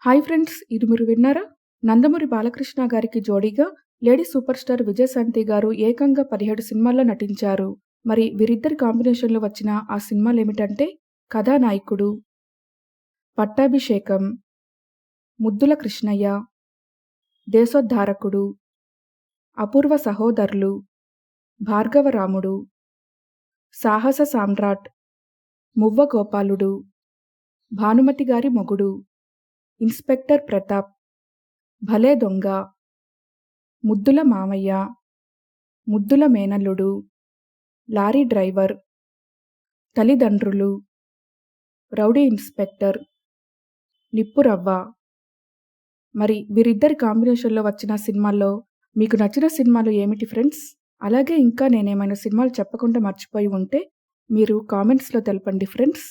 Hi friends! ఇది మీరు విన్నారా? నందమూరి బాలకృష్ణ గారికి జోడీగా లేడీ సూపర్ స్టార్ విజయశాంతి గారు ఏకంగా 17 సినిమాల్లో నటించారు. మరి వీరిద్దరి కాంబినేషన్‌లో వచ్చిన ఆ సినిమాలేమిటంటే 'కథానాయకుడు', 'పట్టాభిషేకం', 'ముద్దుల కృష్ణయ్య', 'దేశోద్ధారకుడు', 'అపూర్వ సహోదరులు', 'భార్గవరాముడు', 'సాహస సామ్రాట్', 'మువ్వ గోపాలుడు', 'భానుమతి గారి మొగుడు', 'ఇన్స్‌పెక్టర్ ప్రతాప్', 'భలే దొంగ', 'ముద్దుల మామయ్య', 'ముద్దుల మేనల్లుడు', 'లారీ డ్రైవర్', 'తల్లిదండ్రులు', 'రౌడీ ఇన్స్‌పెక్టర్', 'నిప్పురవ్వ'. మరి వీరిద్దరి కాంబినేషన్‌లో వచ్చిన సినిమాల్లో మీకు నచ్చిన సినిమాలు ఏమిటి ఫ్రెండ్స్? అలాగే ఇంకా నేనేమైనా సినిమాలు చెప్పకుండా మర్చిపోయి ఉంటే మీరు కామెంట్స్‌లో తెలపండి ఫ్రెండ్స్.